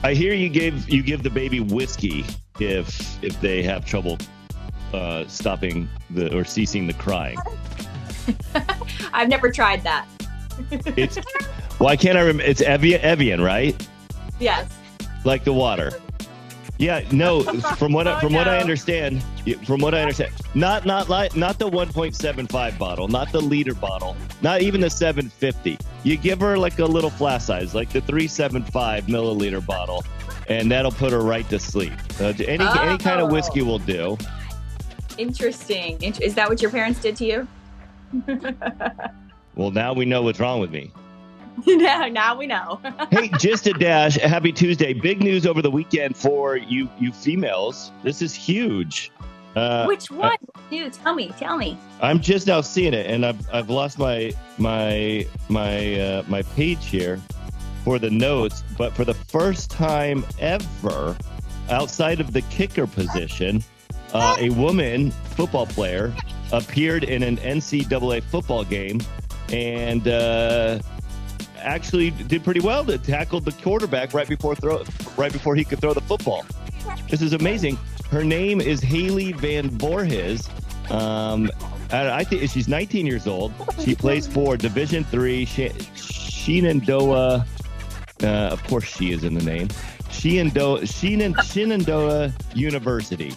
I hear you give the baby whiskey if they have trouble stopping or ceasing the crying. I've never tried that. It's why can't I remember? It's Evian, right? Yes. Like the water. Yeah, no. From what I understand, not the 1.75 bottle, not the liter bottle, not even the 750. You give her like a little flask size, like the 375 milliliter bottle, and that'll put her right to sleep. Any kind of whiskey will do. Interesting. Is that what your parents did to you? Well, now we know what's wrong with me. Now we know. Hey, just a dash. Happy Tuesday. Big news over the weekend for you females. This is huge. Which one? Dude, tell me. I'm just now seeing it, and I've lost my page here for the notes. But for the first time ever, outside of the kicker position, a woman football player appeared in an NCAA football game and actually did pretty well. To tackled the quarterback right before he could throw the football. This is amazing. Her name is Haley Van Voorhis. I think she's 19 years old. She plays for Division III Shenandoah. Of course, she is in the name. Shenandoah University.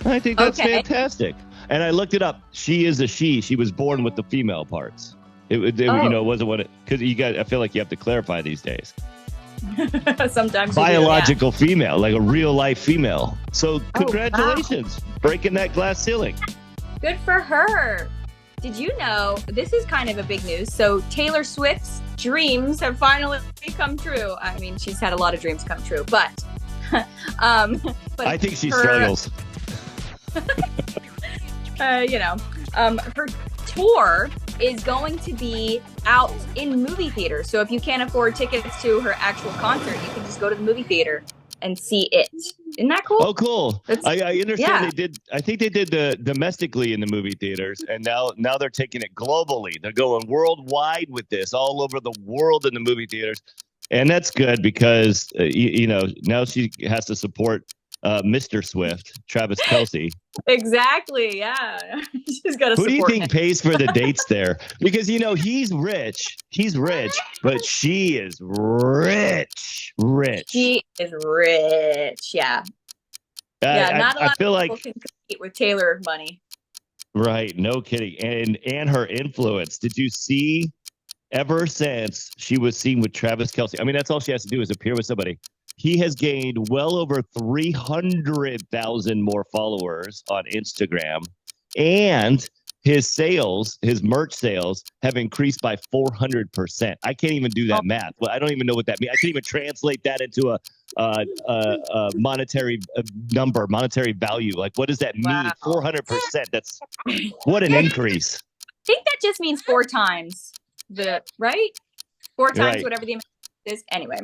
I think that's fantastic. And I looked it up. She is a she. She was born with the female parts. It wasn't what it, because I feel like you have to clarify these days. Sometimes biological female, like a real life female. So congratulations, breaking that glass ceiling. Good for her. Did you know this is kind of a big news? So Taylor Swift's dreams have finally come true. I mean, she's had a lot of dreams come true, but I think she struggles. Her tour is going to be out in movie theaters. So if you can't afford tickets to her actual concert, you can just go to the movie theater and see it. Isn't that cool? Oh, cool. I understand they did. I think they did the domestically in the movie theaters, and now they're taking it globally. They're going worldwide with this, all over the world in the movie theaters. And that's good because, now she has to support Mr. Swift, Travis Kelce. Exactly. Yeah. She's got to support Who do you think him. pays for the dates there? Because, he's rich. He's rich, but she is rich. She is rich. Yeah. Not a lot of people can compete with Taylor money. Right. No kidding. And her influence. Did you see ever since she was seen with Travis Kelce? I mean, that's all she has to do is appear with somebody. He has gained well over 300,000 more followers on Instagram, and his merch sales have increased by 400%. I can't even do that math. Well, I don't even know what that means. I can't even translate that into a monetary number, monetary value. Like, what does that mean? Wow. 400%. That's what an increase. I think that just means 4 times right? 4 times whatever the amount is. Anyway.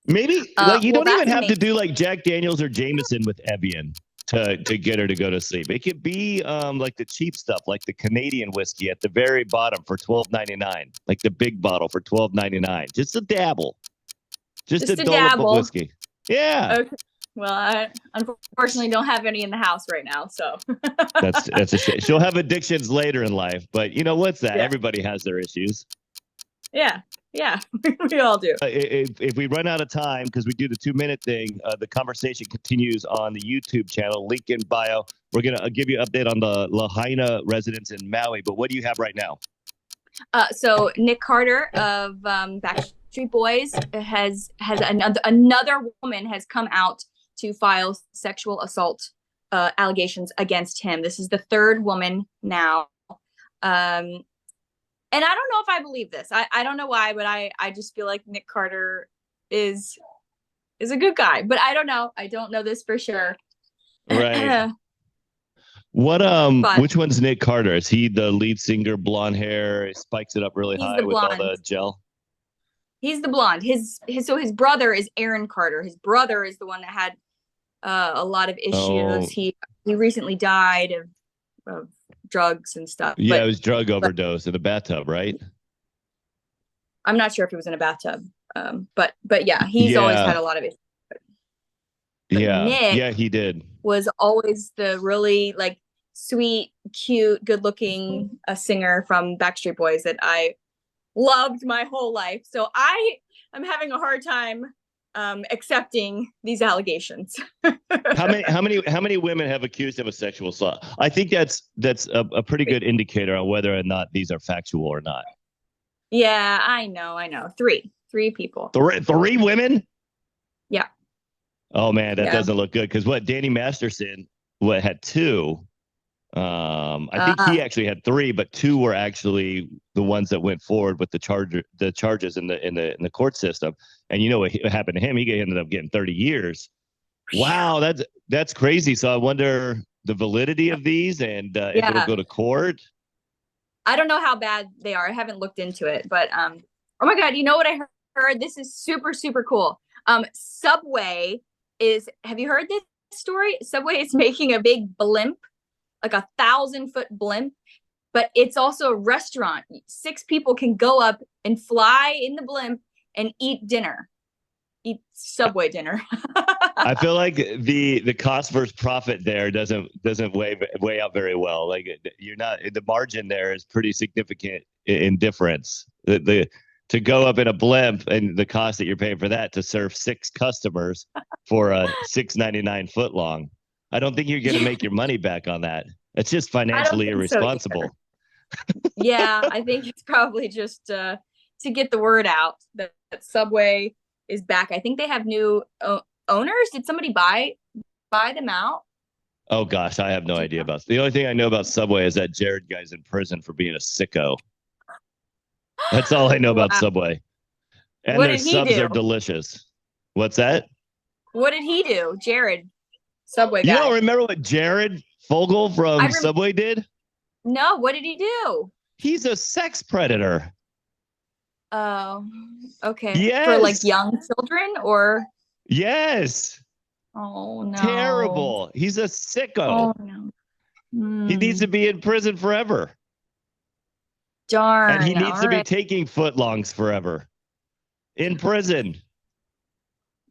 Maybe you don't even have to do like Jack Daniels or Jameson with Evian to get her to go to sleep. It could be like the cheap stuff, like the Canadian whiskey at the very bottom for $12.99, like the big bottle for $12.99. Just a dabble, just a dollop of whiskey. Yeah. Okay. Well, I unfortunately don't have any in the house right now, so that's a shame. She'll have addictions later in life, but what's that? Yeah. Everybody has their issues. Yeah, we all do. If we run out of time, because we do the 2-minute thing, the conversation continues on the YouTube channel, link in bio. We're going to give you an update on the Lahaina residents in Maui, but what do you have right now? So Nick Carter of Backstreet Boys has another woman has come out to file sexual assault allegations against him. This is the 3rd woman now. And I don't know if I believe this. I don't know why, but I just feel like Nick Carter is a good guy. But I don't know. I don't know this for sure. Right. Which one's Nick Carter? Is he the lead singer, blonde hair, spikes it up really high with all the gel? He's the blonde. His brother is Aaron Carter. His brother is the one that had a lot of issues. Oh. He recently died of drugs and stuff. Yeah, it was drug overdose in a bathtub, right? I'm not sure if it was in a bathtub. But yeah, he's always had Yeah. a lot of issues. But Yeah. Nick Yeah, he did. was always the really like sweet, cute, good-looking singer from Backstreet Boys that I loved my whole life. So I'm having a hard time accepting these allegations. How many women have accused him of sexual assault? I think that's a pretty good indicator on whether or not these are factual or not. Yeah, I know. Three people. Three women? Yeah. Oh man, that Yeah. doesn't look good. Because what Danny Masterson had two. I think he actually had three, but two were actually the ones that went forward with the charges in the court system. And you know what happened to him? He ended up getting 30 years. Wow, that's crazy. So I wonder the validity of these and if it'll go to court. I don't know how bad they are. I haven't looked into it, but oh my God, you know what I heard? This is super, super cool. Subway have you heard this story? Subway is making a big blimp, like 1,000-foot blimp, but it's also a restaurant. 6 people can go up and fly in the blimp and eat Subway dinner. I feel like the cost versus profit there doesn't weigh out very well. Like the margin there is pretty significant in difference. To go up in a blimp and the cost that you're paying for that to serve 6 customers for a $6.99 foot long. I don't think you're going to make your money back on that. It's just financially irresponsible. Yeah, I think it's probably just to get the word out that Subway is back. I think they have new owners. Did somebody buy them out? Oh gosh, I have no idea about. The only thing I know about Subway is that Jared guy's in prison for being a sicko. That's all I know about Subway. And their subs are delicious. What's that? What did he do, Jared? Subway guy. You don't remember what Jared Fogle from Subway did? No, what did he do? He's a sex predator. Oh, okay. Yes. For like young children or? Yes. Oh, no. Terrible. He's a sicko. Oh, no. He needs to be in prison forever. Darn. And he needs to be taking footlongs forever. In prison.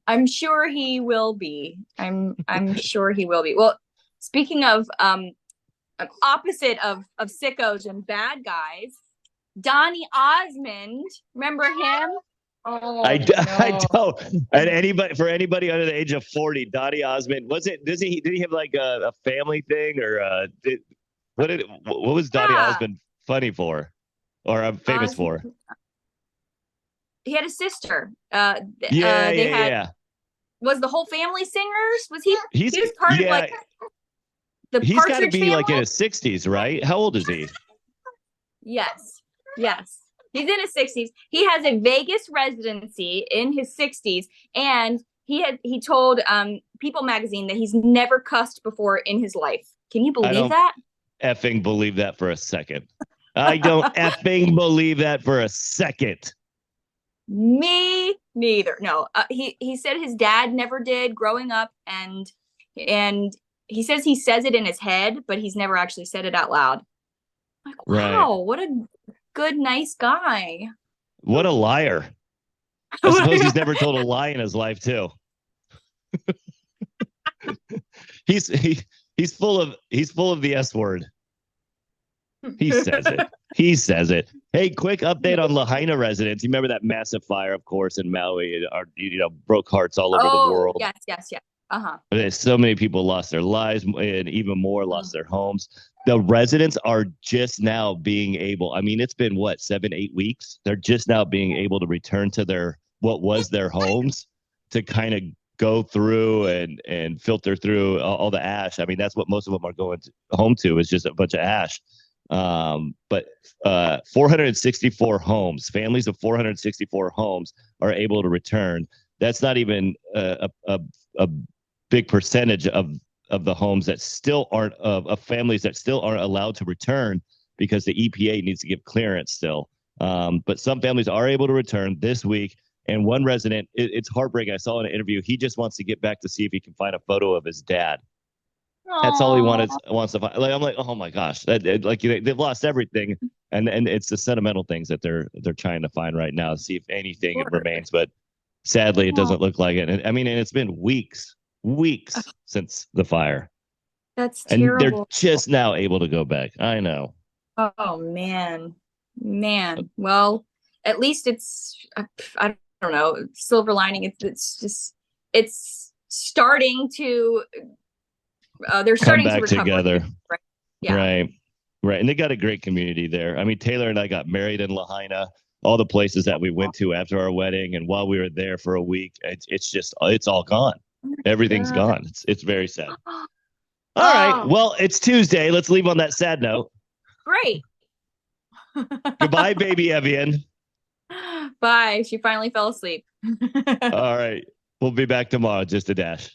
I'm sure he will be. I'm sure he will be. Well, speaking of opposite of sickos and bad guys, Donny Osmond, remember him? Oh, I don't. And for anybody under the age of 40, Donny Osmond did he have like a family thing or what was Donny Osmond funny for or famous for? He had a sister. Yeah. Was the whole family singers? Was he? He was part of like the He's got to be family? like in his 60s, right? How old is he? Yes. He's in his 60s. He has a Vegas residency in his 60s, and he told People magazine that he's never cussed before in his life. Can you believe that? Effing believe that for a second. I don't effing believe that for a second. Me neither. No, he said his dad never did growing up, and he says it in his head, but he's never actually said it out loud. Like, wow, What a good, nice guy. What a liar. I suppose he's never told a lie in his life too. He's full of the S word. He says it. Hey, quick update on Lahaina residents. You remember that massive fire, of course, in Maui? Broke hearts all over the world. Yes. So many people lost their lives, and even more lost their homes. The residents are just now being able. I mean, it's been 7-8 weeks. They're just now being able to return to what was their homes to kind of go through and filter through all the ash. I mean, that's what most of them are going home to is just a bunch of ash. But 464 homes, families of 464 homes are able to return. That's not even a big percentage of the homes that still aren't of families that still aren't allowed to return because the EPA needs to give clearance still. But some families are able to return this week. And one resident, it's heartbreaking. I saw in an interview, he just wants to get back to see if he can find a photo of his dad. Aww. That's all he wants to find. Like, I'm like, oh my gosh, they've lost everything, and it's the sentimental things that they're trying to find right now, see if anything remains. But Sadly, it Oh, doesn't look like it. And I mean, and it's been weeks since the fire, that's and they're terrible. just now able to go back. I know. Oh man. Well, at least I don't know, silver lining. It's just it's starting to they're Come starting to back recover. together. Right? Yeah. Right. Right. And they got a great community there. I mean, Taylor and I got married in Lahaina, all the places that we went to after our wedding. And while we were there for a week, it's just, it's all gone. Oh Everything's my gone. It's very sad. God. All right. Oh, Well, it's Tuesday. Let's leave on that sad note. great. Goodbye, baby Evian. Bye. She finally fell asleep. All right. We'll be back tomorrow. Just a dash.